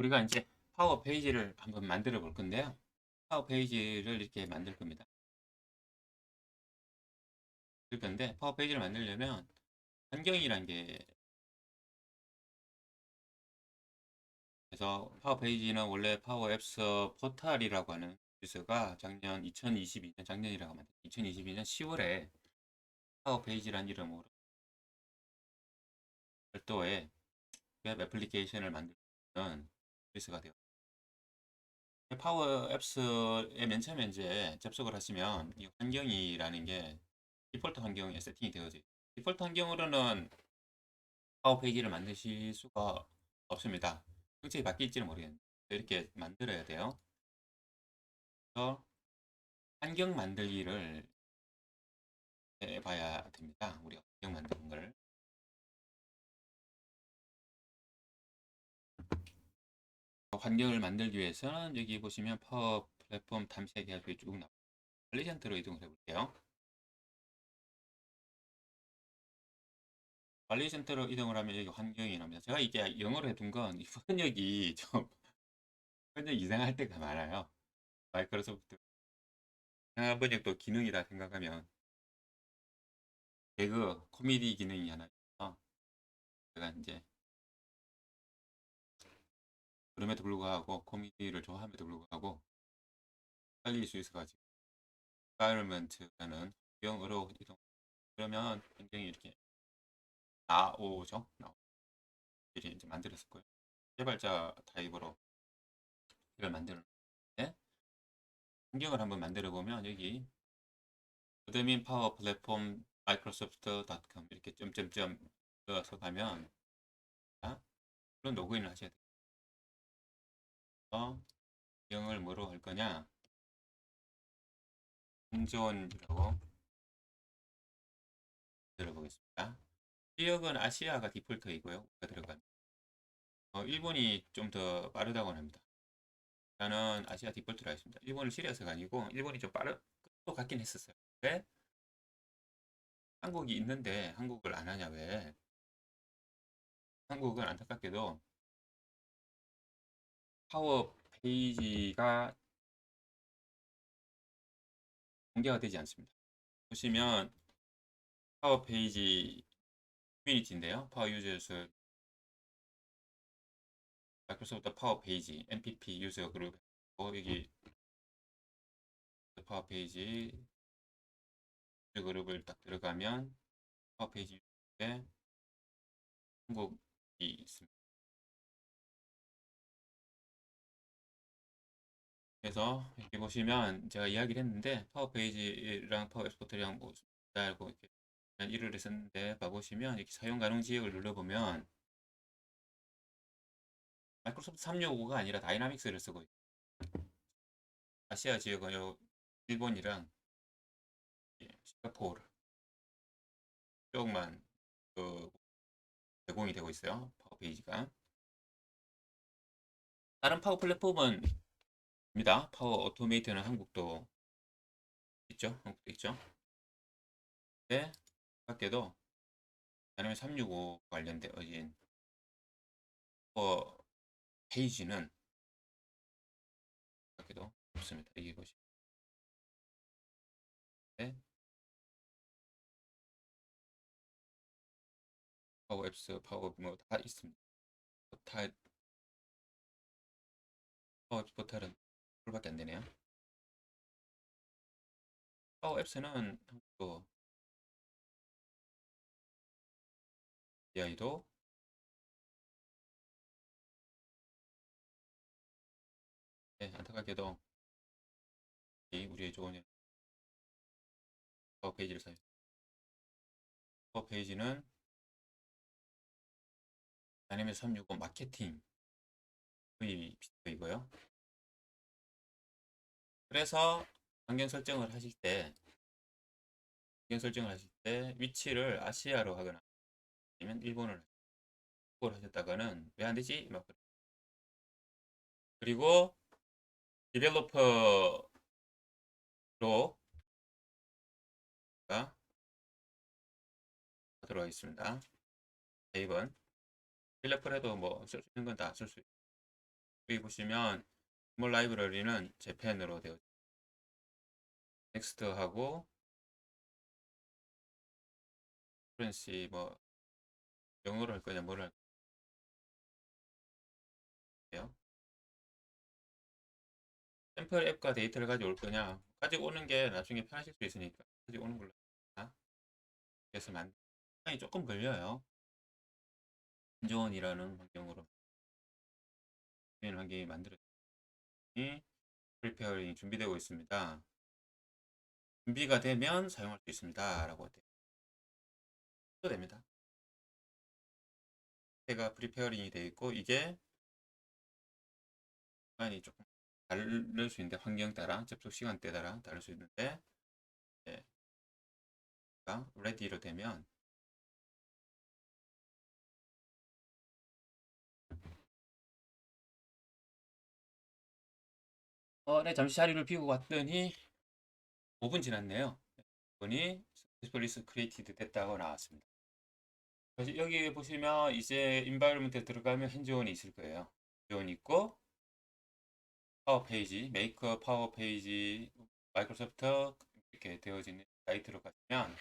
우리가 이제 파워 페이지를 한번 만들어 볼 건데요. 파워 페이지를 이렇게 만들 겁니다. 만들 건데 파워 페이지를 만들려면 환경이란 게, 그래서 파워 페이지는 원래 파워 앱서 포탈이라고 하는 서비스가 작년 2022년, 작년이라고 하면 2022년 10월에 파워 페이지란 이름으로 별도의 웹 애플리케이션을 만드는 서비스가 되었습니다. 파워 앱스에 맨 처음에 이제 접속을 하시면 이 환경이라는 게 디폴트 환경에 세팅이 되어져 있어요. 디폴트 환경으로는 파워 페이지를 만드실 수가 없습니다. 형식이 바뀔지는 모르겠는데 이렇게 만들어야 돼요. 그래서 환경 만들기를 해봐야 됩니다. 우리가 환경 만드는 걸. 환경을 만들기 위해서는 여기 보시면 파워 플랫폼 탐색이 아주 쭉 나옵니다. 관리센터로 이동을 해볼게요. 관리센터로 이동을 하면 여기 환경이 나옵니다. 제가 이게 영어로 해둔 건 이 번역이 좀 번역 이상할 때가 많아요. 마이크로소프트 이상한 번역도 기능이다 생각하면 개그 코미디 기능이 하나 있어서 제가 이제 그럼에도 불구하고 코미디를 좋아함에도 불구하고 살릴 수 있어가지고 environment라는 환경으로 이동. 그러면 굉장히 이렇게 나오죠. 미리 이제 만들었을 거예요. 개발자 타입으로 이걸 만들었는데 환경을 한번 만들어 보면 여기 어드민 파워 플랫폼 마이크로소프트.com 이렇게 점점점 들어서 가면 그런 로그인을 하셔야 돼요. 환경을 뭐로 할 거냐? 한존이라고 들어보겠습니다. 지역은 아시아가 디폴트이고요. 들어간 일본이 좀 더 빠르다고 합니다. 저는 아시아 디폴트로 하겠습니다. 일본을 싫어서가 아니고 일본이 좀 빠른 것 같긴 했었어요. 왜? 한국이 있는데 한국을 안 하냐 왜? 한국은 안타깝게도 파워 페이지가 공개가 되지 않습니다. 보시면 파워 페이지 커뮤니티인데요. 파워 유저스 마이크로소프트 파워 페이지 MPP 유저 그룹 여기 파워 페이지 유저 그룹을 딱 들어가면 파워 페이지 에 한국이 있습니다. 그래서 여기 보시면 제가 이야기를 했는데 파워 페이지랑 파워 엑스포트랑 뭐 알고 이렇게 일을 했었는데 봐보시면 이렇게 사용 가능 지역을 눌러보면 마이크로소프트 365가 아니라 다이나믹스를 쓰고 있어요. 아시아 지역은 일본이랑 싱가포르 쪽만 그 제공이 되고 있어요. 파워 페이지가. 다른 파워 플랫폼은 입니다. 파워 오토메이트는 한국도 있죠. 한국도 있죠. 네, 밖에도 다이나믹 365 관련된 파워 페이지는 밖에도 없습니다. 여기 보시면 네, 파워 앱스, 파워 뭐 다 있습니다. 다 파워 앱스 포탈은 불밖에 안 되네요. 파워 앱스는 한국도 AI도 네, 안타깝게도 우리의 좋은 파워 페이지를 사용. 파워 페이지는 다이내믹 365 마케팅 거의 비슷하고요. 그래서 환경 설정을 하실 때 위치를 아시아로 하거나 아니면 일본을 하셨다가는 왜 안 되지? 막 그리고 디벨로퍼로 들어가 있습니다. 타입은 딜레퍼를 해도 뭐 쓸 수 있는 건 다 쓸 수 있고 여기 보시면 스몰 라이브러리는 재팬으로 되어 넥스트 하고 프렌시 뭐 영어로 할 거냐 뭐를 할 거예요. 샘플 앱과 데이터를 가져올 거냐 가지고 오는 게 나중에 편하실 수 있으니까 가지고 오는 걸로 합니다. 그래서 시간이 조금 걸려요. 한조원이라는 환경으로 환경이 만들어지니 프리페어링이 준비되고 있습니다. 준비가 되면 사용할 수 있습니다 라고 됩니다. 제가 프리페어링이 되어 있고 이게 시간이 조금 다를 수 있는데 환경 따라 접속 시간대 따라 다를 수 있는데 네. 레디로 되면 네, 잠시 자리를 비우고 왔더니 5분 지났네요. 보니 스플리스 크리에이티드 됐다고 나왔습니다. 그래서 여기 보시면 이제 인바이러먼트에 들어가면 핸즈온이 있을 거예요. 핸즈온이 있고 파워 페이지, 메이커 파워 페이지, 마이크로소프트 이렇게 되어지는 사이트로 가시면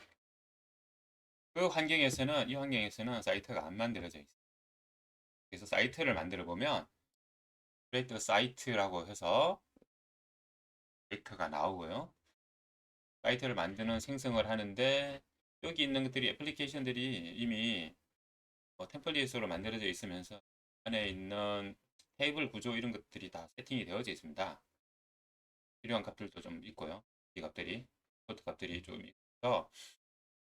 이 환경에서는 사이트가 안 만들어져 있어요. 그래서 사이트를 만들어 보면 create 사이트라고 해서 데이터가 나오고요. 사이트를 만드는 생성을 하는데 여기 있는 것들이 애플리케이션들이 이미 템플릿으로 만들어져 있으면서 안에 있는 테이블 구조 이런 것들이 다 세팅이 되어져 있습니다. 필요한 값들도 좀 있고요. 이 값들이 포트 값들이 좀 있어서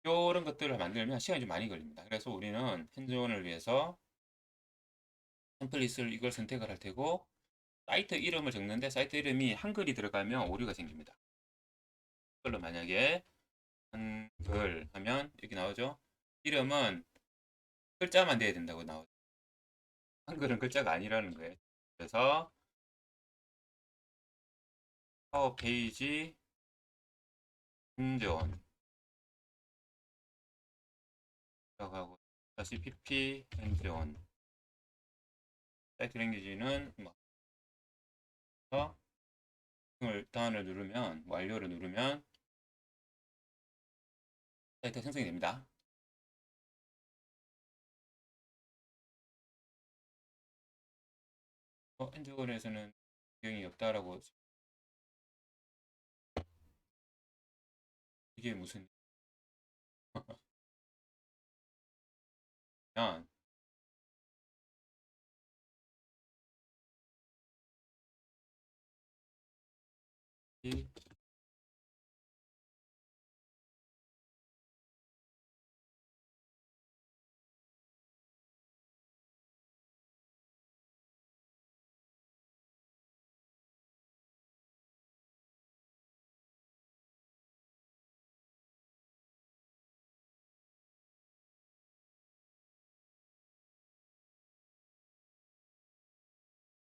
이런 것들을 만들면 시간이 좀 많이 걸립니다. 그래서 우리는 핸즈온을 위해서 템플릿을 이걸 선택을 할 테고 사이트 이름을 적는데 사이트 이름이 한글이 들어가면 오류가 생깁니다. 한글로 만약에 한글 하면 여기 나오죠. 이름은 글자만 돼야 된다고 나오죠. 한글은 글자가 아니라는 거예요. 그래서 파워 페이지 핸즈온 들어가고 다시 pp 핸즈온 사이트 랭귀지는 다운을 누르면 완료를 누르면 사이트가 생성이 됩니다. 핸즈온에서는 변경이 없다라고 이게 무슨 면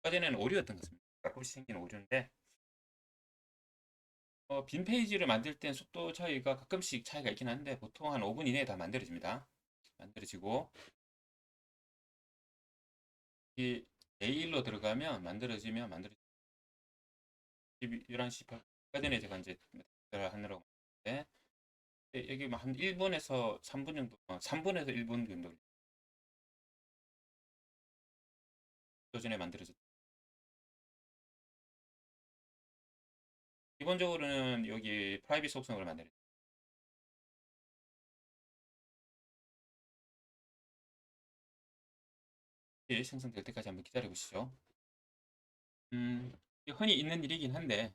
전에는 오류였던 것 같습니다. 가끔씩 생기는 오류인데 빈 페이지를 만들 땐 속도 차이가 가끔씩 차이가 있긴 한데 보통 한 5분 이내에 다 만들어집니다. 만들어지고 이 내일로 들어가면 만들어지면 11시 18분 전에 제가 이제 하느라고 했는데 여기 뭐 한 1분에서 3분 정도 3분에서 1분 정도 전에 만들어졌 기본적으로는 여기 프라이빗 속성을 만들어요. 생성될 때까지 한번 기다려 보시죠. 흔히 있는 일이긴 한데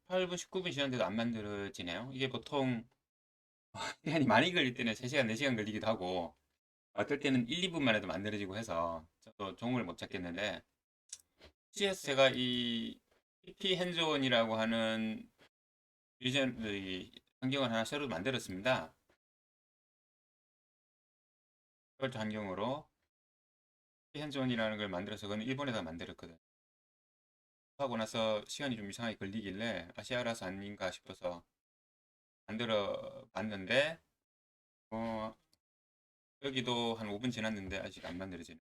8분 19분 지났는데도 안 만들어지네요. 이게 보통 시간이 많이 걸릴 때는 3시간 4시간 걸리기도 하고 어떨 때는 1, 2분만 해도 만들어지고 해서 저도 종을 못 찾겠는데 CS 제가 이 PP 핸즈온이라고 하는 리전 환경을 하나 새로 만들었습니다. 디폴트 환경으로 PP 핸즈온이라는 걸 만들어서 그건 일본에다 만들었거든요. 하고 나서 시간이 좀 이상하게 걸리길래 아시아라서 아닌가 싶어서 만들어 봤는데 여기도 한 5분 지났는데 아직 안 만들어지네.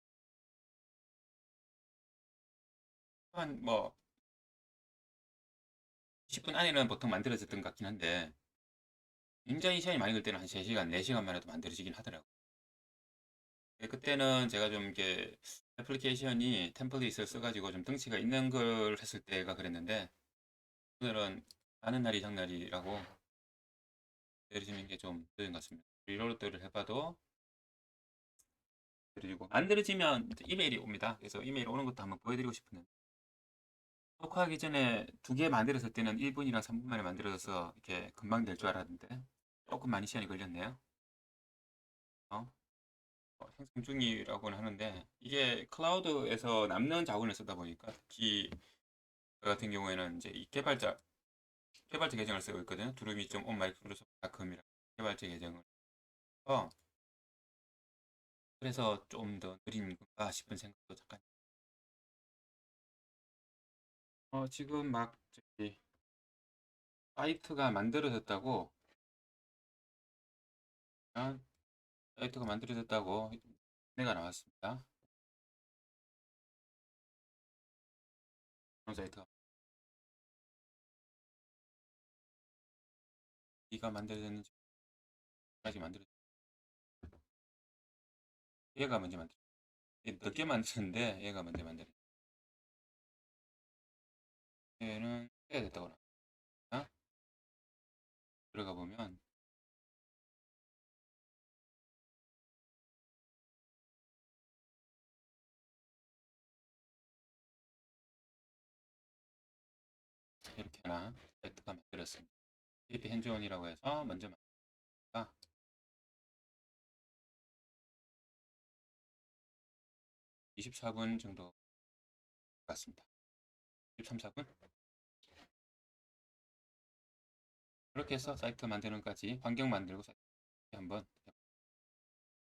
한 뭐 10분 안에는 보통 만들어졌던 것 같긴 한데 굉장히 시간이 많이 걸 때는 한 3시간, 4시간 만에도 만들어지긴 하더라고요. 그때는 제가 좀 이게 애플리케이션이 템플릿을 써가지고 좀 덩치가 있는 걸 했을 때가 그랬는데 오늘은 하는 날이 장날이라고 내려지는 게 좀 늦은 것 같습니다. 리로드를 해봐도 그리고 만들어지면 이메일이 옵니다. 그래서 이메일 오는 것도 한번 보여드리고 싶은데 녹화하기 전에 2개 만들었을 때는 1분이랑 3분 만에 만들어져서 이렇게 금방 될 줄 알았는데 조금 많이 시간이 걸렸네요. 어? 생성 중이라고는 하는데 이게 클라우드에서 남는 자원을 쓰다 보니까 특히 저 같은 경우에는 이제 이 개발자 계정을 쓰고 있거든요. 두루미.on 마이크로소프트닷컴이라는 개발자 계정을 써서 그래서 좀 더 느린 건가 싶은 생각도 잠깐. 지금 막 저기 사이트가 만들어졌다고 아, 사이트가 만들어졌다고 내가 나왔습니다. 그런 사이트가 어디가 만들어졌는지 아직 만들어 얘가 먼저 만들어 늦게 만들었는데 얘가 먼저 만들어 얘는 해야 됐다고 나왔나? 들어가 보면 이렇게 하나 사이트가 만들었습니다. PHP 핸즈온이라고 해서 먼저 만들까 24분 정도 같습니다. 23, 4분? 그렇게 해서 사이트 만드는 것까지 환경 만들고 사이트 한번